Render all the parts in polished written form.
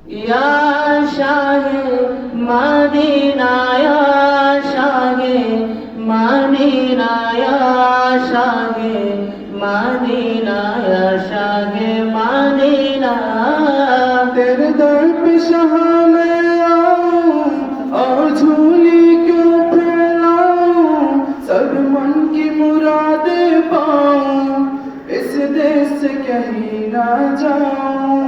या शाहे मदीना या शाहे मदीना या शाहे मदीना या शाहे मदीना तेरे दर पे शाह मैं आऊं और झूली क्यों फैलाऊं, सब मन की मुराद पाऊं, इस देश से कहीं ना जाऊं।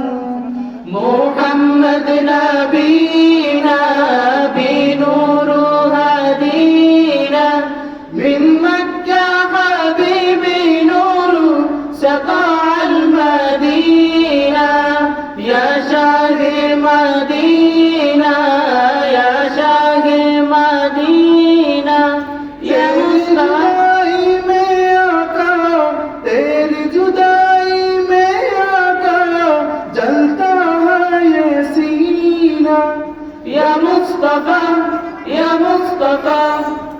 मोहम्मद नबीना बिनूर हदीना मिन मक्का हबीबी नूर सका अल मदीना या शाहे मदीना या शाहे मदीना या जुदाई में आका, तेरी जुदाई में आका, जलता है ये सीना। या मुस्तफा या मुस्तफा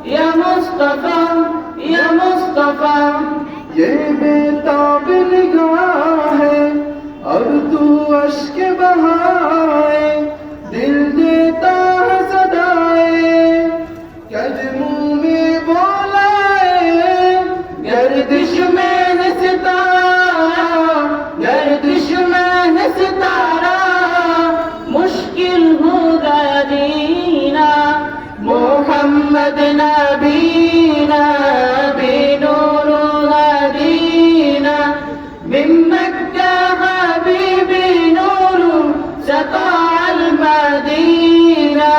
या मुस्तफा या मुस्तफा ये बेताब निगाह है, अब तू अश्क बहाए, दिल देता है सदाए, कदमों में बोलाए। गर्दिश में है सितारा, गर्दिश में है सितारा, मुश्किल होगा जीना। मोहम्मद नबीना बिनूर हदीना मिन मक्का हबीबी नूर सता अल मदीना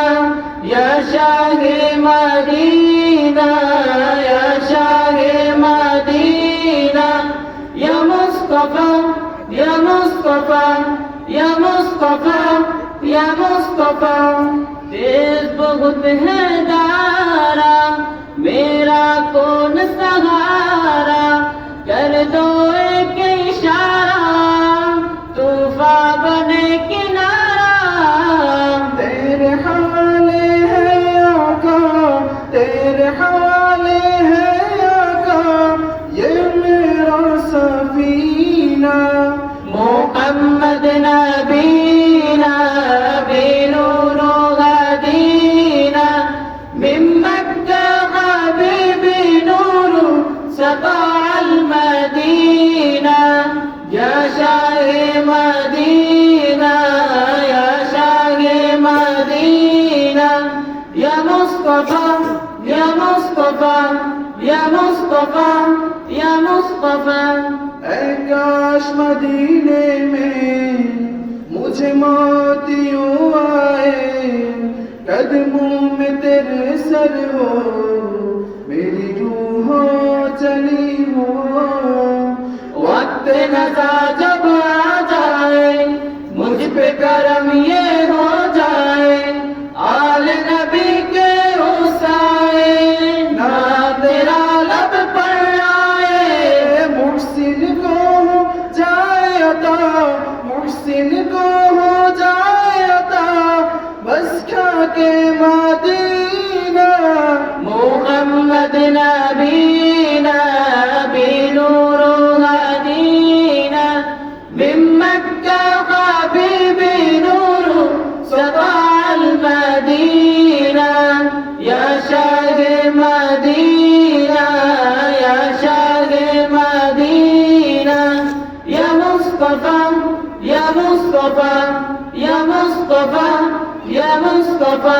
या शाहे मदीना या शाहे मदीना या मुस्तफा या मुस्तफा या मुस्तफा या मुस्तफा देश बहुत है दारा, मेरा कौन सहारा, कर दो एक इशारा, तूफा बने किनारा। तेरे हवाले है आका, तेरे हवाले है आका, ये मेरा सफीना। मोहम्मद नबीना बिनूर हदीना मिन मक्का हबीबी नूर सता अल मदीना या शाहे मदीना या शाहे मदीना या मुस्तफा या मुस्तफा या मुस्तफा या मुस्तफा। ऐ काश मदीने में मुझे मौत यूं आए, कदमों में तेरे सर हो, मेरी रूह हो चली हो। वक्त नज़ा जब आ जाए, मुझ पे करम ये हो जाए, आल नबी के हुसाए ना तेरा लब पर आए। मुहसिन को हो जाए अता, मुहसिन को हो जाए अता, बस खा के मदीना। मोहम्मद नबीना बिनूर हदीना मिन मक्का हबीबी नूर सता अल मदीना या शाहे मदीना या शाहे मदीना या मुस्तफा या मुस्तफा या मुस्तफा या मुस्तफा।